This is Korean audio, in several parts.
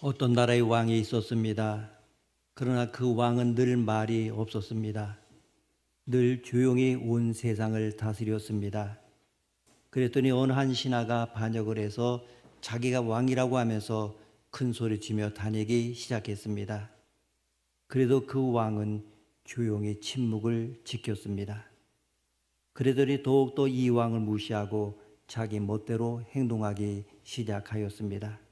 어떤 나라의 왕이 있었습니다. 그러나 그 왕은 늘 말이 없었습니다. 늘 조용히 온 세상을 다스렸습니다. 그랬더니 어느 한 신하가 반역을 해서 자기가 왕이라고 하면서 큰 소리치며 다니기 시작했습니다. 그래도 그 왕은 조용히 침묵을 지켰습니다. 그러더니 더욱더 이 왕을 무시하고 자기 멋대로 행동하기 시작하였습니다.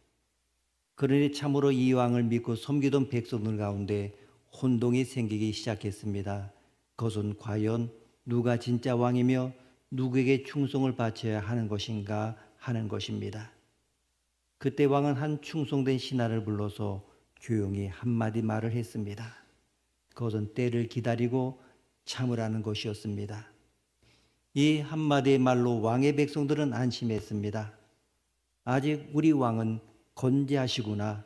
그러니 참으로 이 왕을 믿고 섬기던 백성들 가운데 혼동이 생기기 시작했습니다. 그것은 과연 누가 진짜 왕이며 누구에게 충성을 바쳐야 하는 것인가 하는 것입니다. 그때 왕은 한 충성된 신하를 불러서 조용히 한마디 말을 했습니다. 그것은 때를 기다리고 참으라는 것이었습니다. 이 한마디의 말로 왕의 백성들은 안심했습니다. 아직 우리 왕은 건재하시구나.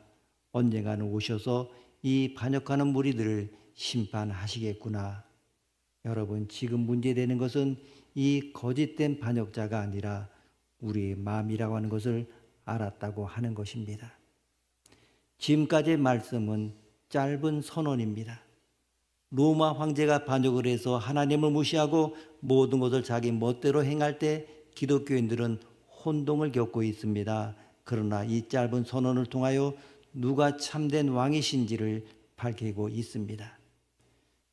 언젠가는 오셔서 이 반역하는 무리들을 심판하시겠구나. 여러분, 지금 문제되는 것은 이 거짓된 반역자가 아니라 우리의 마음이라고 하는 것을 알았다고 하는 것입니다. 지금까지의 말씀은 짧은 선언입니다. 로마 황제가 반역을 해서 하나님을 무시하고 모든 것을 자기 멋대로 행할 때 기독교인들은 혼동을 겪고 있습니다. 그러나 이 짧은 선언을 통하여 누가 참된 왕이신지를 밝히고 있습니다.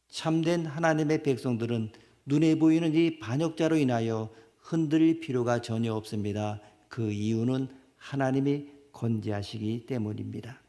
참된 하나님의 백성들은 눈에 보이는 이 반역자로 인하여 흔들릴 필요가 전혀 없습니다. 그 이유는 하나님이 건재하시기 때문입니다.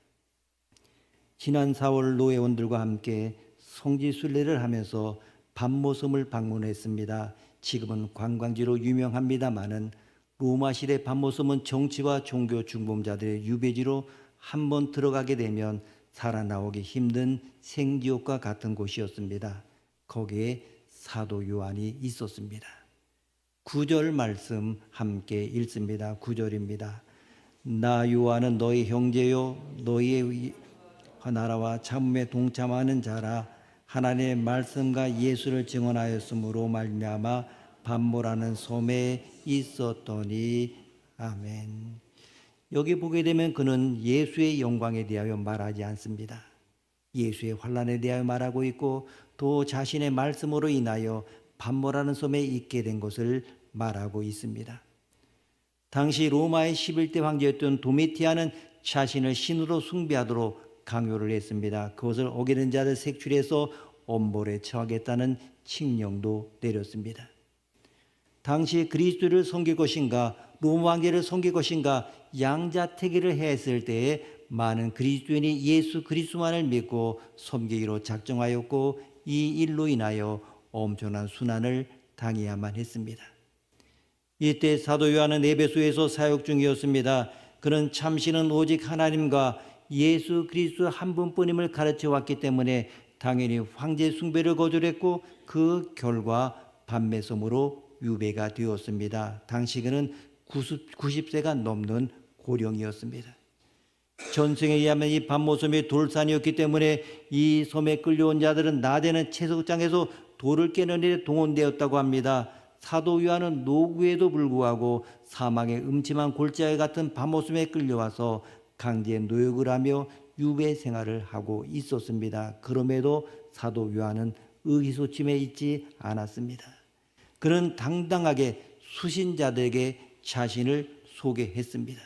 지난 4월 노회원들과 함께 성지순례를 하면서 밤모섬을 방문했습니다. 지금은 관광지로 유명합니다마는 로마 시대 밤모섬은 정치와 종교 중범자들의 유배지로 한번 들어가게 되면 살아나오기 힘든 생지옥과 같은 곳이었습니다. 거기에 사도 요한이 있었습니다. 9절 말씀 함께 읽습니다. 9절입니다. 나 요한은 너희 형제요 너희의 나라와 참음에 동참하는 자라. 하나님의 말씀과 예수를 증언하였으므로 말미암아 밤모라는 섬에 있었더니. 아멘. 여기 보게 되면 그는 예수의 영광에 대하여 말하지 않습니다. 예수의 환난에 대하여 말하고 있고 또 자신의 말씀으로 인하여 밤모라는 섬에 있게 된 것을 말하고 있습니다. 당시 로마의 11대 황제였던 도미티아는 자신을 신으로 숭배하도록 강요를 했습니다. 그것을 어기는 자를 색출해서 엄벌에 처하겠다는 칙령도 내렸습니다. 당시 그리스도를 섬길 것인가 로마 황제를 섬길 것인가 양자택일을 했을 때에 많은 그리스도인이 예수 그리스도만을 믿고 섬기기로 작정하였고 이 일로 인하여 엄청난 순환을 당해야만 했습니다. 이때 사도 요한은 에베소에서 사역 중이었습니다. 그는 참신은 오직 하나님과 예수 그리스도 한 분뿐임을 가르쳐 왔기 때문에 당연히 황제 숭배를 거절했고 그 결과 밤매섬으로 유배가 되었습니다. 당시 그는 90세가 넘는 고령이었습니다. 전승에 의하면 이 밤모섬이 돌산이었기 때문에 이 섬에 끌려온 자들은 낮에는 채석장에서 돌을 깨는 일에 동원되었다고 합니다. 사도 요한은 노구에도 불구하고 사망의 음침한 골짜기 같은 밤모섬에 끌려와서 강제 노역을 하며 유배 생활을 하고 있었습니다. 그럼에도 사도 요한은 의기소침해 있지 않았습니다. 그는 당당하게 수신자들에게 자신을 소개했습니다.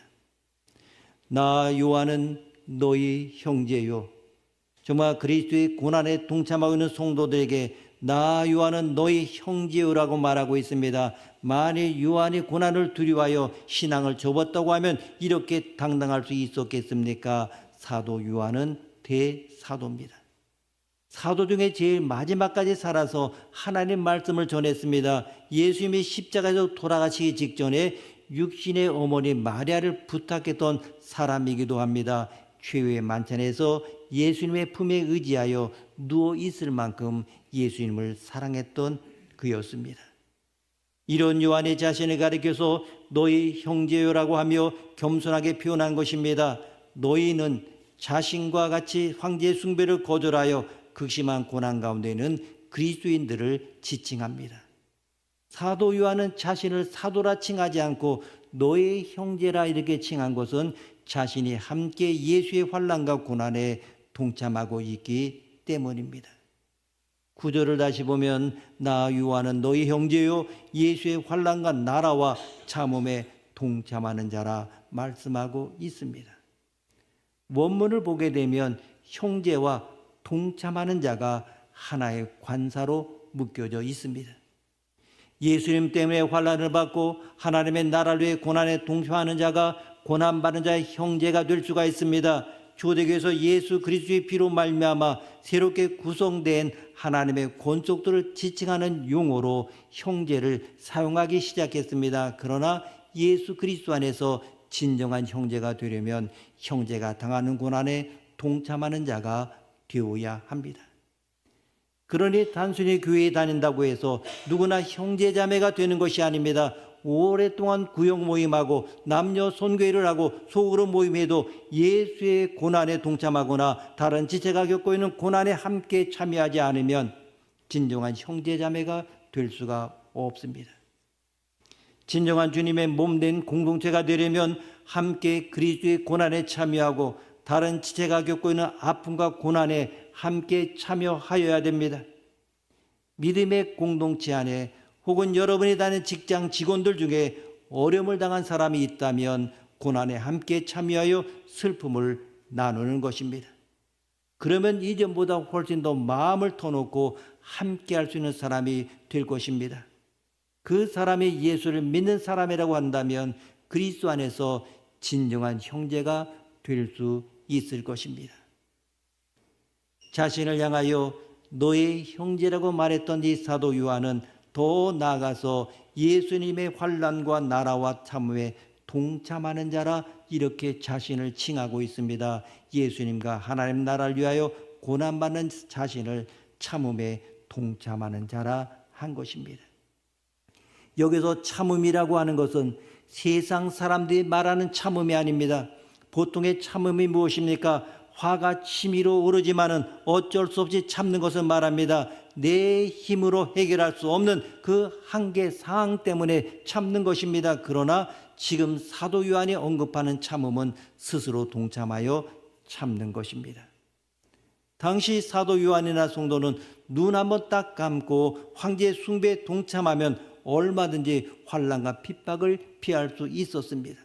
나 요한은 너희 형제요. 정말 그리스도의 고난에 동참하고 있는 성도들에게 나 요한은 너희 형제요라고 말하고 있습니다. 만일 요한이 고난을 두려워하여 신앙을 접었다고 하면 이렇게 당당할 수 있었겠습니까? 사도 요한은 대사도입니다. 사도 중에 제일 마지막까지 살아서 하나님 말씀을 전했습니다. 예수님이 십자가에서 돌아가시기 직전에 육신의 어머니 마리아를 부탁했던 사람이기도 합니다. 최후의 만찬에서 예수님의 품에 의지하여 누워 있을 만큼 예수님을 사랑했던 그였습니다. 이런 요한이 자신을 가리켜서 너희 형제요라고 하며 겸손하게 표현한 것입니다. 너희는 자신과 같이 황제 숭배를 거절하여 극심한 고난 가운데 있는 그리스도인들을 지칭합니다. 사도 요한은 자신을 사도라 칭하지 않고 너의 형제라 이렇게 칭한 것은 자신이 함께 예수의 환난과 고난에 동참하고 있기 때문입니다. 구절을 다시 보면 나 요한은 너희 형제요 예수의 환난과 나라와 참음에 동참하는 자라 말씀하고 있습니다. 원문을 보게 되면 형제와 동참하는 자가 하나의 관사로 묶여져 있습니다. 예수님 때문에 환난을 받고 하나님의 나라를 위해 고난에 동참하는 자가 고난받는 자의 형제가 될 수가 있습니다. 초대교회에서 예수 그리스도의 피로 말미암아 새롭게 구성된 하나님의 권속들을 지칭하는 용어로 형제를 사용하기 시작했습니다. 그러나 예수 그리스도 안에서 진정한 형제가 되려면 형제가 당하는 고난에 동참하는 자가 되어야 합니다. 그러니 단순히 교회에 다닌다고 해서 누구나 형제자매가 되는 것이 아닙니다. 오랫동안 구역 모임하고 남녀 손교회를 하고 소그룹 모임해도 예수의 고난에 동참하거나 다른 지체가 겪고 있는 고난에 함께 참여하지 않으면 진정한 형제자매가 될 수가 없습니다. 진정한 주님의 몸된 공동체가 되려면 함께 그리스도의 고난에 참여하고 다른 지체가 겪고 있는 아픔과 고난에 함께 참여하여야 됩니다. 믿음의 공동체 안에 혹은 여러분이 다니는 직장 직원들 중에 어려움을 당한 사람이 있다면 고난에 함께 참여하여 슬픔을 나누는 것입니다. 그러면 이전보다 훨씬 더 마음을 터놓고 함께 할 수 있는 사람이 될 것입니다. 그 사람이 예수를 믿는 사람이라고 한다면 그리스도 안에서 진정한 형제가 될 수 있을 것입니다. 자신을 향하여 너의 형제라고 말했던 이 사도 요한은 더 나아가서 예수님의 환난과 나라와 참음에 동참하는 자라 이렇게 자신을 칭하고 있습니다. 예수님과 하나님 나라를 위하여 고난받는 자신을 참음에 동참하는 자라 한 것입니다. 여기서 참음이라고 하는 것은 세상 사람들이 말하는 참음이 아닙니다. 보통의 참음이 무엇입니까? 화가 치밀어 오르지만은 어쩔 수 없이 참는 것을 말합니다. 내 힘으로 해결할 수 없는 그 한계 상황 때문에 참는 것입니다. 그러나 지금 사도 요한이 언급하는 참음은 스스로 동참하여 참는 것입니다. 당시 사도 요한이나 성도는 눈 한번 딱 감고 황제 숭배에 동참하면 얼마든지 환난과 핍박을 피할 수 있었습니다.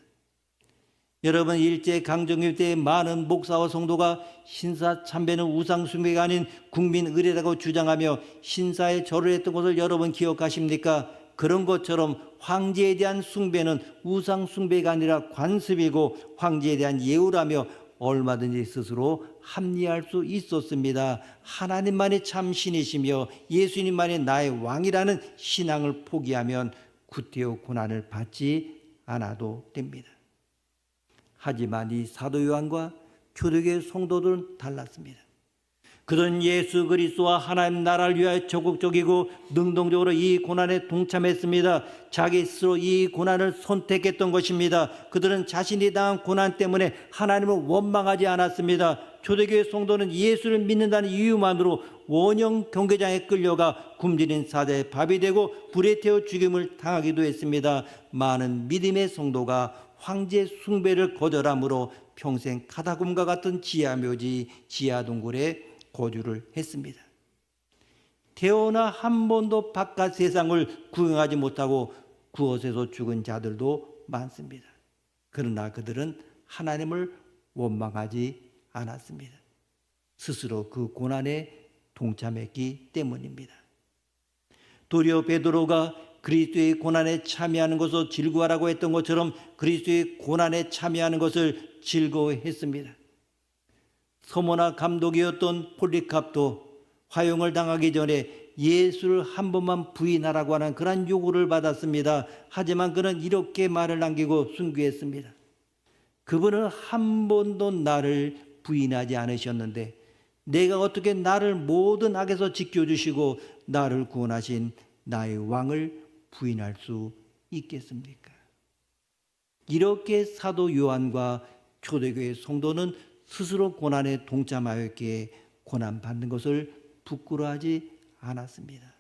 여러분, 일제 강점기 때 많은 목사와 성도가 신사 참배는 우상 숭배가 아닌 국민 의례라고 주장하며 신사에 절을 했던 것을 여러분 기억하십니까? 그런 것처럼 황제에 대한 숭배는 우상 숭배가 아니라 관습이고 황제에 대한 예우라며 얼마든지 스스로 합리화할 수 있었습니다. 하나님만이 참 신이시며 예수님만이 나의 왕이라는 신앙을 포기하면 구태여 고난을 받지 않아도 됩니다. 하지만 이 사도 요한과 초대교회 성도들은 달랐습니다. 그들은 예수 그리스도와 하나님 나라를 위하여 적극적이고 능동적으로 이 고난에 동참했습니다. 자기 스스로 이 고난을 선택했던 것입니다. 그들은 자신이 당한 고난 때문에 하나님을 원망하지 않았습니다. 초대교회 성도는 예수를 믿는다는 이유만으로 원형 경계장에 끌려가 굶주린 사자의 밥이 되고 불에 태워 죽임을 당하기도 했습니다. 많은 믿음의 성도가 황제 숭배를 거절함으로 평생 카타콤과 같은 지하묘지, 지하동굴에 거주를 했습니다. 태어나 한 번도 바깥 세상을 구경하지 못하고 그곳에서 죽은 자들도 많습니다. 그러나 그들은 하나님을 원망하지 않았습니다. 스스로 그 고난에 동참했기 때문입니다. 도리어 베드로가 그리스도의 고난에 참여하는 것을 즐거워하라고 했던 것처럼 그리스도의 고난에 참여하는 것을 즐거워했습니다. 서머나 감독이었던 폴리캅도 화형을 당하기 전에 예수를 한 번만 부인하라고 하는 그런 요구를 받았습니다. 하지만 그는 이렇게 말을 남기고 순교했습니다. 그분은 한 번도 나를 부인하지 않으셨는데 내가 어떻게 나를 모든 악에서 지켜주시고 나를 구원하신 나의 왕을 부인할 수 있겠습니까? 이렇게 사도 요한과 초대교회 성도는 스스로 고난에 동참하였기에 고난받는 것을 부끄러워하지 않았습니다.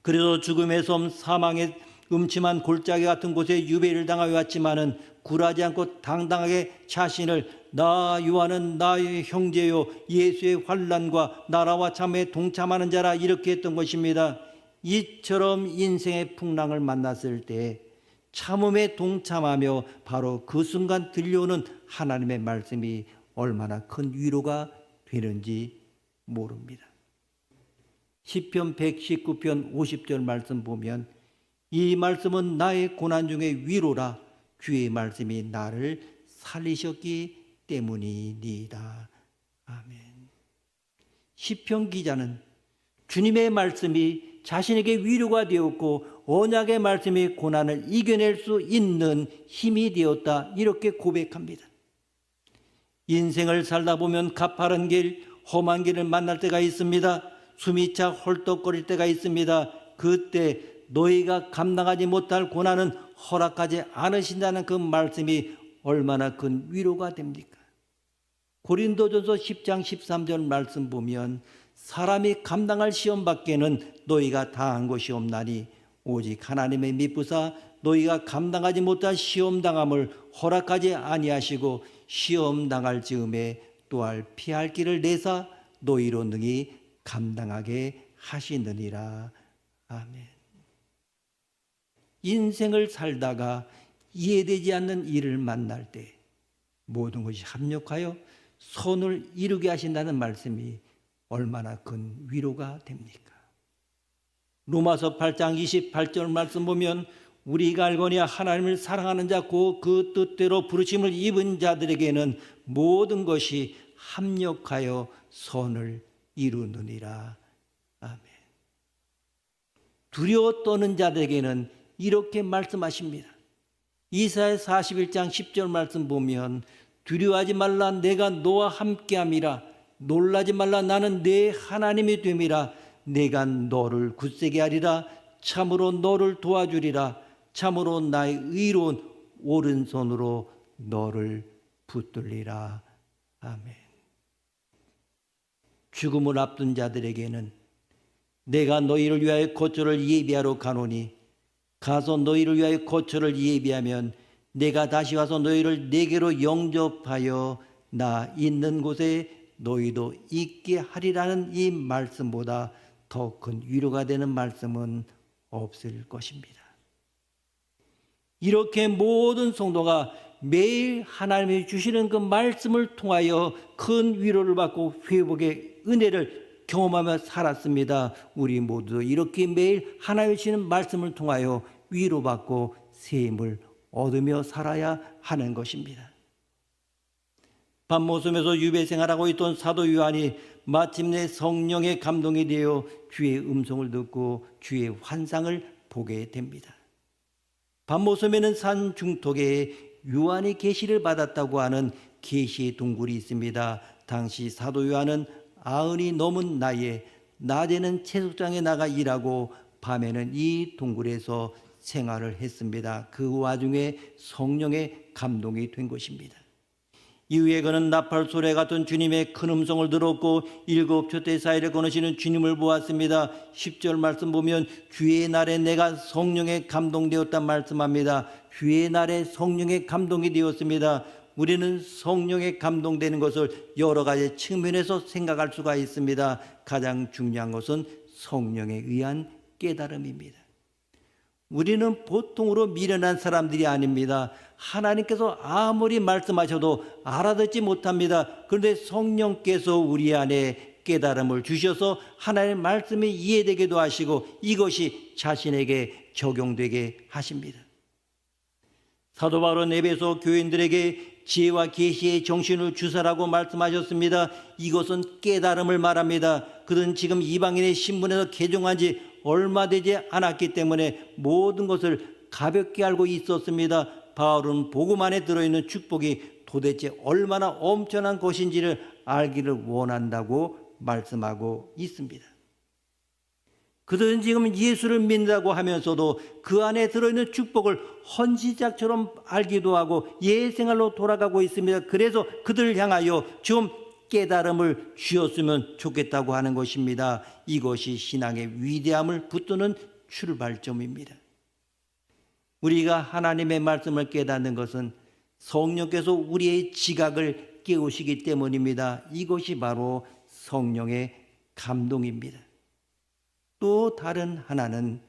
그래서 죽음의 섬 사망의 음침한 골짜기 같은 곳에 유배를 당하여 왔지만은 굴하지 않고 당당하게 자신을 나 요한은 나의 형제요 예수의 환난과 나라와 참에 동참하는 자라 이렇게 했던 것입니다. 이처럼 인생의 풍랑을 만났을 때 참음에 동참하며 바로 그 순간 들려오는 하나님의 말씀이 얼마나 큰 위로가 되는지 모릅니다. 시편 119편 50절 말씀 보면 이 말씀은 나의 고난 중에 위로라 주의 말씀이 나를 살리셨기 때문이니이다. 아멘. 시편 기자는 주님의 말씀이 자신에게 위로가 되었고 언약의 말씀이 고난을 이겨낼 수 있는 힘이 되었다 이렇게 고백합니다. 인생을 살다 보면 가파른 길, 험한 길을 만날 때가 있습니다. 숨이 차 헐떡거릴 때가 있습니다. 그때 너희가 감당하지 못할 고난은 허락하지 않으신다는 그 말씀이 얼마나 큰 위로가 됩니까? 고린도전서 10장 13절 말씀 보면 사람이 감당할 시험 밖에는 너희가 다한 것이 없나니 오직 하나님의 미쁘사 너희가 감당하지 못할 시험 당함을 허락하지 아니하시고 시험 당할 즈음에 또할 피할 길을 내사 너희로 능히 감당하게 하시느니라. 아멘. 인생을 살다가 이해되지 않는 일을 만날 때 모든 것이 합력하여 선을 이루게 하신다는 말씀이 얼마나 큰 위로가 됩니까? 로마서 8장 28절 말씀 보면 우리가 알거니와 하나님을 사랑하는 자 곧 그 뜻대로 부르심을 입은 자들에게는 모든 것이 합력하여 선을 이루느니라. 아멘. 두려워 떠는 자들에게는 이렇게 말씀하십니다. 이사야 41장 10절 말씀 보면 두려워하지 말라 내가 너와 함께함이라 놀라지 말라 나는 내 하나님이 됨이라 내가 너를 굳세게 하리라 참으로 너를 도와주리라 참으로 나의 의로운 오른손으로 너를 붙들리라. 아멘. 죽음을 앞둔 자들에게는 내가 너희를 위하여 거처를 예비하러 가노니 가서 너희를 위하여 거처를 예비하면 내가 다시 와서 너희를 내게로 영접하여 나 있는 곳에 너희도 있게 하리라는 이 말씀보다 더 큰 위로가 되는 말씀은 없을 것입니다. 이렇게 모든 성도가 매일 하나님이 주시는 그 말씀을 통하여 큰 위로를 받고 회복의 은혜를 경험하며 살았습니다. 우리 모두 이렇게 매일 하나님이 주시는 말씀을 통하여 위로받고 새 힘을 얻으며 살아야 하는 것입니다. 밤모섬에서 유배 생활하고 있던 사도 요한이 마침내 성령의 감동이 되어 주의 음성을 듣고 주의 환상을 보게 됩니다. 밤모섬에는 산 중턱에 요한이 계시를 받았다고 하는 계시의 동굴이 있습니다. 당시 사도 요한은 90이 넘은 나이에 낮에는 채석장에 나가 일하고 밤에는 이 동굴에서 생활을 했습니다. 그 와중에 성령의 감동이 된 것입니다. 이후에 그는 나팔 소리 같은 주님의 큰 음성을 들었고 7촛대 사이를 거느시는 주님을 보았습니다. 10절 말씀 보면 주의 날에 내가 성령에 감동되었다 말씀합니다. 주의 날에 성령에 감동이 되었습니다. 우리는 성령에 감동되는 것을 여러 가지 측면에서 생각할 수가 있습니다. 가장 중요한 것은 성령에 의한 깨달음입니다. 우리는 보통으로 미련한 사람들이 아닙니다. 하나님께서 아무리 말씀하셔도 알아듣지 못합니다. 그런데 성령께서 우리 안에 깨달음을 주셔서 하나님의 말씀이 이해되기도 하시고 이것이 자신에게 적용되게 하십니다. 사도 바울은 에베소 교인들에게 지혜와 계시의 정신을 주사라고 말씀하셨습니다. 이것은 깨달음을 말합니다. 그는 지금 이방인의 신분에서 개종한 지 얼마 되지 않았기 때문에 모든 것을 가볍게 알고 있었습니다. 바울은 복음 안에 들어있는 축복이 도대체 얼마나 엄청난 것인지를 알기를 원한다고 말씀하고 있습니다. 그들은 지금 예수를 믿는다고 하면서도 그 안에 들어있는 축복을 헌시작처럼 알기도 하고 예생활로 돌아가고 있습니다. 그래서 그들을 향하여 좀 깨달음을 주었으면 좋겠다고 하는 것입니다. 이것이 신앙의 위대함을 붙드는 출발점입니다. 우리가 하나님의 말씀을 깨닫는 것은 성령께서 우리의 지각을 깨우시기 때문입니다. 이것이 바로 성령의 감동입니다. 또 다른 하나는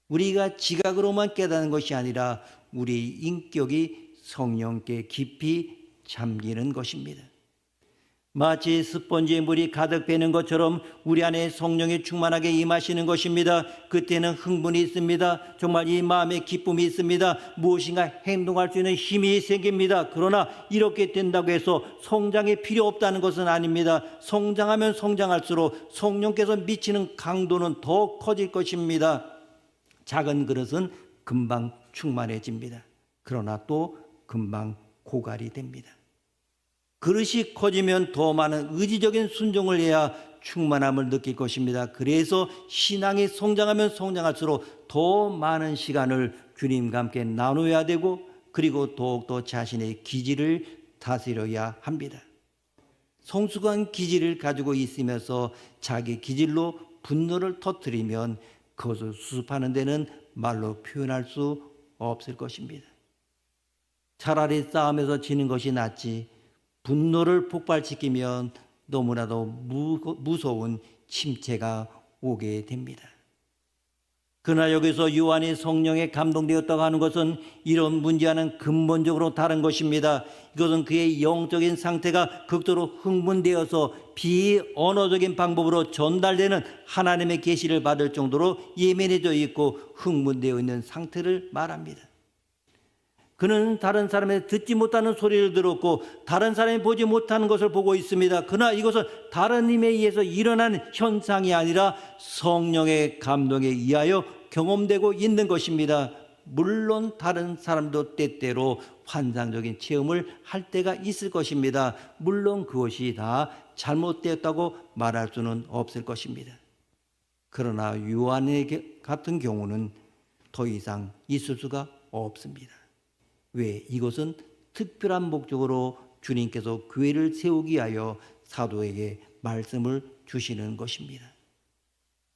우리가 지각으로만 깨닫는 것이 아니라 우리 인격이 성령께 깊이 잠기는 것입니다. 마치 스펀지에 물이 가득 배는 것처럼 우리 안에 성령이 충만하게 임하시는 것입니다. 그때는 흥분이 있습니다. 정말 이 마음에 기쁨이 있습니다. 무엇인가 행동할 수 있는 힘이 생깁니다. 그러나 이렇게 된다고 해서 성장이 필요 없다는 것은 아닙니다. 성장하면 성장할수록 성령께서 미치는 강도는 더 커질 것입니다. 작은 그릇은 금방 충만해집니다. 그러나 또 금방 고갈이 됩니다. 그릇이 커지면 더 많은 의지적인 순종을 해야 충만함을 느낄 것입니다. 그래서 신앙이 성장하면 성장할수록 더 많은 시간을 주님과 함께 나눠야 되고, 그리고 더욱더 자신의 기질을 다스려야 합니다. 성숙한 기질을 가지고 있으면서 자기 기질로 분노를 터뜨리면 그것을 수습하는 데는 말로 표현할 수 없을 것입니다. 차라리 싸움에서 지는 것이 낫지 분노를 폭발시키면 너무나도 무서운 침체가 오게 됩니다. 그러나 여기서 요한이 성령에 감동되었다고 하는 것은 이런 문제와는 근본적으로 다른 것입니다. 이것은 그의 영적인 상태가 극도로 흥분되어서 비언어적인 방법으로 전달되는 하나님의 계시를 받을 정도로 예민해져 있고 흥분되어 있는 상태를 말합니다. 그는 다른 사람의 듣지 못하는 소리를 들었고 다른 사람이 보지 못하는 것을 보고 있습니다. 그러나 이것은 다른 힘에 의해서 일어나는 현상이 아니라 성령의 감동에 의하여 경험되고 있는 것입니다. 물론 다른 사람도 때때로 환상적인 체험을 할 때가 있을 것입니다. 물론 그것이 다 잘못되었다고 말할 수는 없을 것입니다. 그러나 요한의 같은 경우는 더 이상 있을 수가 없습니다. 왜? 이것은 특별한 목적으로 주님께서 교회를 세우기 위하여 사도에게 말씀을 주시는 것입니다.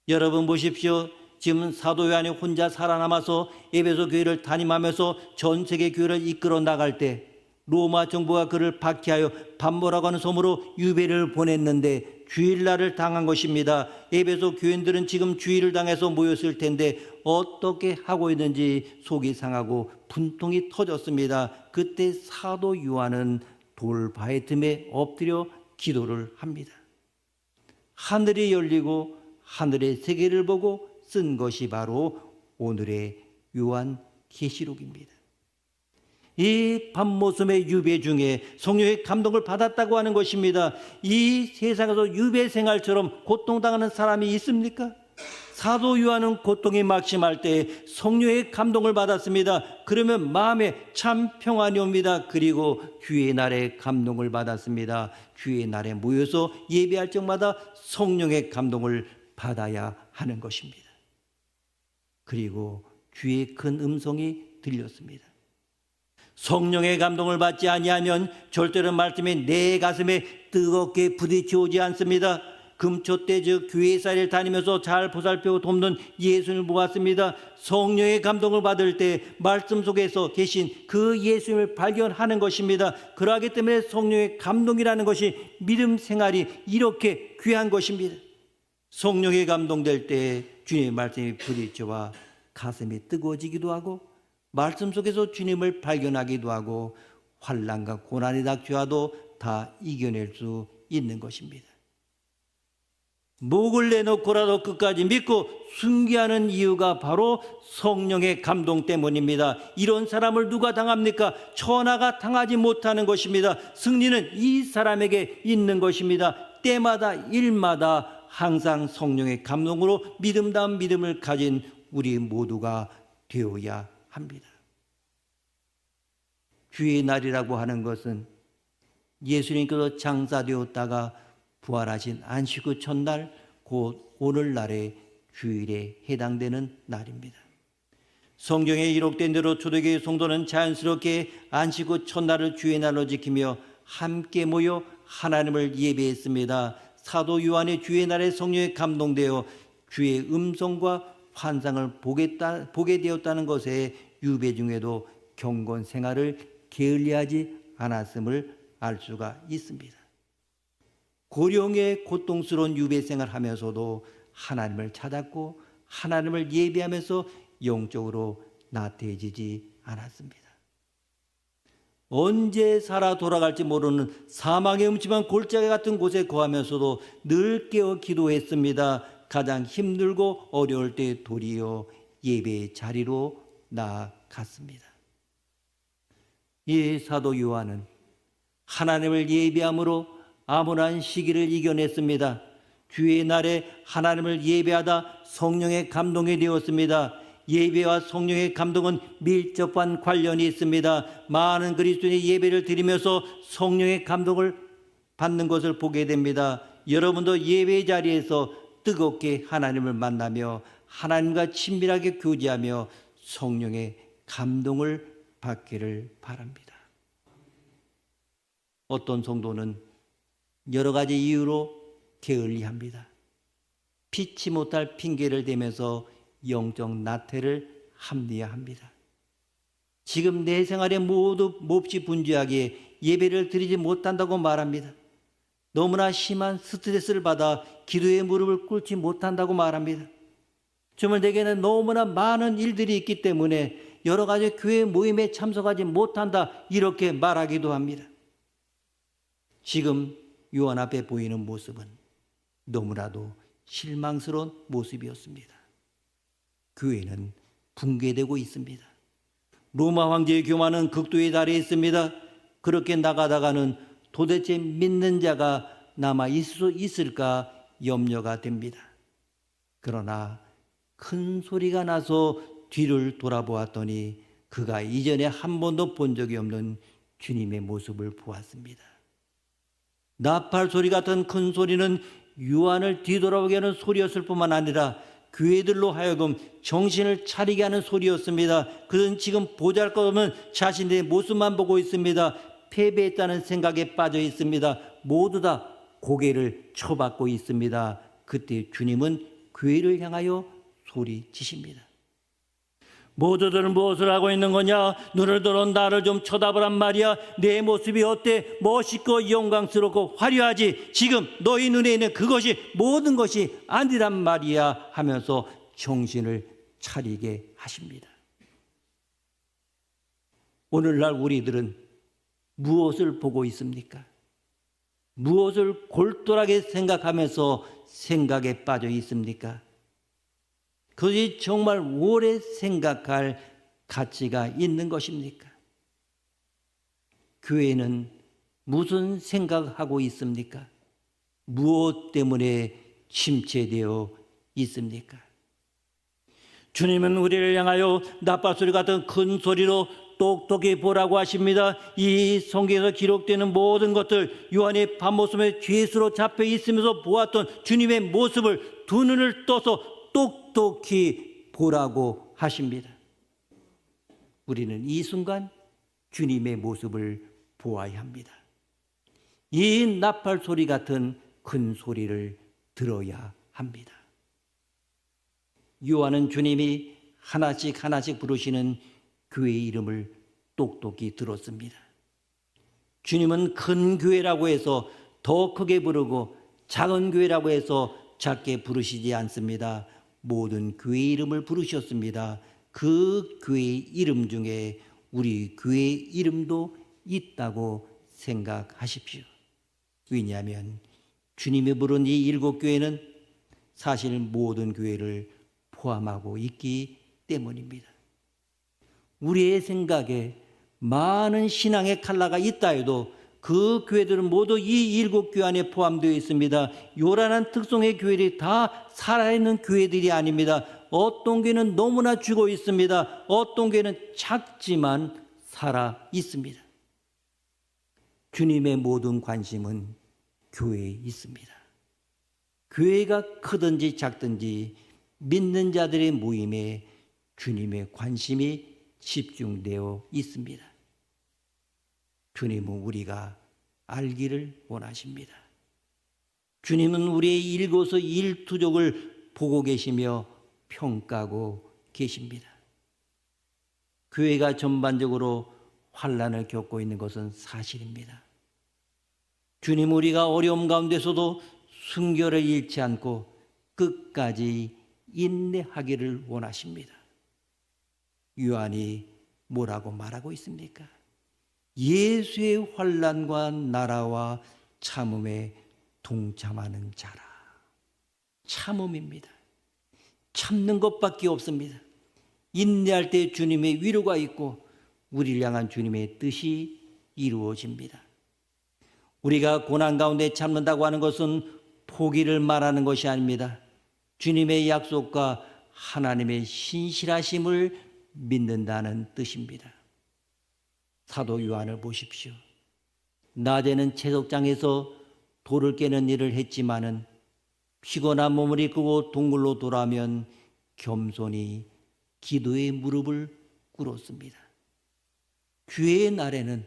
여러분 보십시오. 지금 사도 요한이 혼자 살아남아서 에베소 교회를 담임하면서 전 세계 교회를 이끌어 나갈 때 로마 정부가 그를 박해하여 반모라고 하는 섬으로 유배를 보냈는데 주일날을 당한 것입니다. 에베소 교인들은 지금 주일을 당해서 모였을 텐데 어떻게 하고 있는지 속이 상하고 분통이 터졌습니다. 그때 사도 요한은 돌바위 틈에 엎드려 기도를 합니다. 하늘이 열리고 하늘의 세계를 보고 쓴 것이 바로 오늘의 요한 계시록입니다. 이 밤모섬의 유배 중에 성령의 감동을 받았다고 하는 것입니다. 이 세상에서 유배 생활처럼 고통당하는 사람이 있습니까? 사도 요한은 고통이 막심할 때 성령의 감동을 받았습니다. 그러면 마음에 참 평안이 옵니다. 그리고 주의 날에 감동을 받았습니다. 주의 날에 모여서 예배할 적마다 성령의 감동을 받아야 하는 것입니다. 그리고 주의 큰 음성이 들렸습니다. 성령의 감동을 받지 아니하면 절대로 말씀이 내 가슴에 뜨겁게 부딪혀 오지 않습니다. 금초 때 교회사를 다니면서 잘 보살펴 돕는 예수님을 보았습니다. 성령의 감동을 받을 때 말씀 속에서 계신 그 예수님을 발견하는 것입니다. 그러하기 때문에 성령의 감동이라는 것이 믿음 생활이 이렇게 귀한 것입니다. 성령의 감동될 때 주님의 말씀이 부딪혀와 가슴이 뜨거워지기도 하고 말씀 속에서 주님을 발견하기도 하고 환난과 고난이 닥쳐와도 다 이겨낼 수 있는 것입니다. 목을 내놓고라도 끝까지 믿고 순기하는 이유가 바로 성령의 감동 때문입니다. 이런 사람을 누가 당합니까? 천하가 당하지 못하는 것입니다. 승리는 이 사람에게 있는 것입니다. 때마다 일마다 항상 성령의 감동으로 믿음다운 믿음을 가진 우리 모두가 되어야 합니다. 주의 날이라고 하는 것은 예수님께서 장사되었다가 부활하신 안식 후 첫날 곧 오늘날의 주일에 해당되는 날입니다. 성경에 기록된 대로 초대교회 성도는 자연스럽게 안식 후 첫날을 주의 날로 지키며 함께 모여 하나님을 예배했습니다. 사도 요한의 주의 날에 성령에 감동되어 주의 음성과 환상을 보게 되었다는 것에 유배 중에도 경건 생활을 게을리하지 않았음을 알 수가 있습니다. 고령의 고통스러운 유배 생활하면서도 하나님을 찾았고 하나님을 예배하면서 영적으로 나태해지지 않았습니다. 언제 살아 돌아갈지 모르는 사망의 음침한 골짜기 같은 곳에 거하면서도 늘 깨어 기도했습니다. 가장 힘들고 어려울 때 도리어 예배의 자리로 나아갔습니다. 이 사도 요한은 하나님을 예배함으로 암울한 시기를 이겨냈습니다. 주의 날에 하나님을 예배하다 성령의 감동이 되었습니다. 예배와 성령의 감동은 밀접한 관련이 있습니다. 많은 그리스도인의 예배를 드리면서 성령의 감동을 받는 것을 보게 됩니다. 여러분도 예배 자리에서 뜨겁게 하나님을 만나며 하나님과 친밀하게 교제하며 성령의 감동을 받기를 바랍니다. 어떤 성도는 여러 가지 이유로 게을리합니다. 피치 못할 핑계를 대면서 영적 나태를 합리화합니다. 지금 내 생활에 모두 몹시 분주하게 예배를 드리지 못한다고 말합니다. 너무나 심한 스트레스를 받아 기도의 무릎을 꿇지 못한다고 말합니다. 정말 내게는 너무나 많은 일들이 있기 때문에 여러 가지 교회 모임에 참석하지 못한다 이렇게 말하기도 합니다. 지금 요한 앞에 보이는 모습은 너무나도 실망스러운 모습이었습니다. 교회는 붕괴되고 있습니다. 로마 황제의 교만은 극도에 달해 있습니다. 그렇게 나가다가는 도대체 믿는 자가 남아 있을 수 있을까 염려가 됩니다. 그러나 큰 소리가 나서 뒤를 돌아보았더니 그가 이전에 한 번도 본 적이 없는 주님의 모습을 보았습니다. 나팔 소리 같은 큰 소리는 요한을 뒤돌아보게 하는 소리였을 뿐만 아니라 교회들로 하여금 정신을 차리게 하는 소리였습니다. 그는 지금 보잘것없는 자신의 모습만 보고 있습니다. 패배했다는 생각에 빠져 있습니다. 모두 다 고개를 쳐박고 있습니다. 그때 주님은 교회를 향하여 소리치십니다. 모두들은 무엇을 하고 있는 거냐? 눈을 들어 나를 좀 쳐다보란 말이야. 내 모습이 어때? 멋있고 영광스럽고 화려하지. 지금 너희 눈에 있는 그것이 모든 것이 아니란 말이야 하면서 정신을 차리게 하십니다. 오늘날 우리들은 무엇을 보고 있습니까? 무엇을 골똘하게 생각하면서 생각에 빠져 있습니까? 그것이 정말 오래 생각할 가치가 있는 것입니까? 교회는 무슨 생각하고 있습니까? 무엇 때문에 침체되어 있습니까? 주님은 우리를 향하여 나팔소리 같은 큰 소리로 똑똑히 보라고 하십니다. 이 성경에서 기록되는 모든 것들, 요한의 밤모습에 죄수로 잡혀 있으면서 보았던 주님의 모습을 두 눈을 떠서 똑똑히 보라고 하십니다. 우리는 이 순간 주님의 모습을 보아야 합니다. 이 나팔 소리 같은 큰 소리를 들어야 합니다. 요한은 주님이 하나씩 하나씩 부르시는 교회의 이름을 똑똑히 들었습니다. 주님은 큰 교회라고 해서 더 크게 부르고 작은 교회라고 해서 작게 부르시지 않습니다. 모든 교회의 이름을 부르셨습니다. 그 교회의 이름 중에 우리 교회의 이름도 있다고 생각하십시오. 왜냐하면 주님이 부른 이 7교회는 사실 모든 교회를 포함하고 있기 때문입니다. 우리의 생각에 많은 신앙의 칼라가 있다 해도 그 교회들은 모두 이 7교회 안에 포함되어 있습니다. 요란한 특성의 교회들이 다 살아있는 교회들이 아닙니다. 어떤 교회는 너무나 죽어 있습니다. 어떤 교회는 작지만 살아 있습니다. 주님의 모든 관심은 교회에 있습니다. 교회가 크든지 작든지 믿는 자들의 모임에 주님의 관심이 집중되어 있습니다. 주님은 우리가 알기를 원하십니다. 주님은 우리의 일거수일투족을 보고 계시며 평가하고 계십니다. 교회가 전반적으로 환난을 겪고 있는 것은 사실입니다. 주님, 우리가 어려움 가운데서도 순결을 잃지 않고 끝까지 인내하기를 원하십니다. 요한이 뭐라고 말하고 있습니까? 예수의 환난과 나라와 참음에 동참하는 자라. 참음입니다. 참는 것밖에 없습니다. 인내할 때 주님의 위로가 있고 우리를 향한 주님의 뜻이 이루어집니다. 우리가 고난 가운데 참는다고 하는 것은 포기를 말하는 것이 아닙니다. 주님의 약속과 하나님의 신실하심을 믿는다는 뜻입니다. 사도 요한을 보십시오. 낮에는 채석장에서 돌을 깨는 일을 했지만은 피곤한 몸을 이끌고 동굴로 돌아오면 겸손히 기도의 무릎을 꿇었습니다. 주의 날에는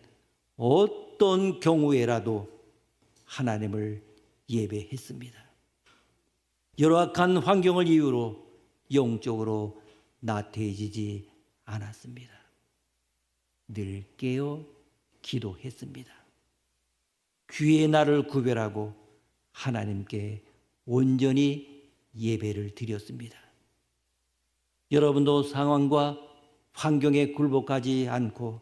어떤 경우에라도 하나님을 예배했습니다. 열악한 환경을 이유로 영적으로 나태해지지 않았습니다. 늘 깨어 기도했습니다. 주의 날을 구별하고 하나님께 온전히 예배를 드렸습니다. 여러분도 상황과 환경에 굴복하지 않고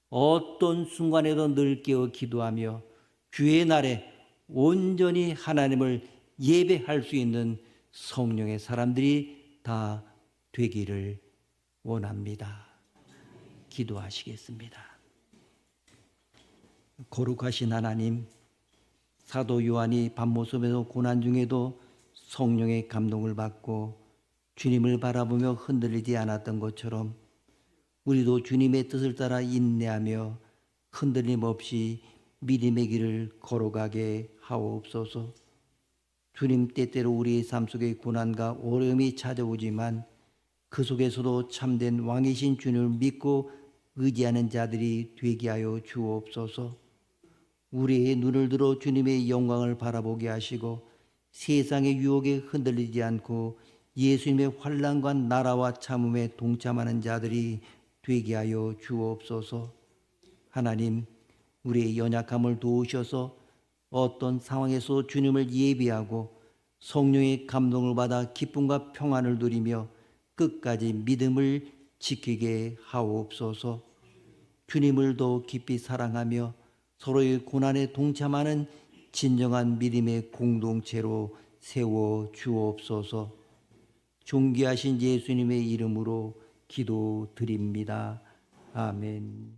어떤 순간에도 늘 깨어 기도하며 주의 날에 온전히 하나님을 예배할 수 있는 성령의 사람들이 다 되기를 원합니다. 기도하시겠습니다. 거룩하신 하나님, 사도 요한이 밤모습에서 고난 중에도 성령의 감동을 받고 주님을 바라보며 흔들리지 않았던 것처럼 우리도 주님의 뜻을 따라 인내하며 흔들림 없이 믿음의 길을 걸어가게 하옵소서. 주님, 때때로 우리의 삶 속에 고난과 어려움이 찾아오지만 그 속에서도 참된 왕이신 주님을 믿고 의지하는 자들이 되게 하여 주옵소서. 우리의 눈을 들어 주님의 영광을 바라보게 하시고 세상의 유혹에 흔들리지 않고 예수님의 환난과 나라와 참음에 동참하는 자들이 되게 하여 주옵소서. 하나님, 우리의 연약함을 도우셔서 어떤 상황에서 주님을 예비하고 성령의 감동을 받아 기쁨과 평안을 누리며 끝까지 믿음을 지키게 하옵소서. 주님을 더 깊이 사랑하며 서로의 고난에 동참하는 진정한 믿음의 공동체로 세워 주옵소서. 존귀하신 예수님의 이름으로 기도드립니다. 아멘.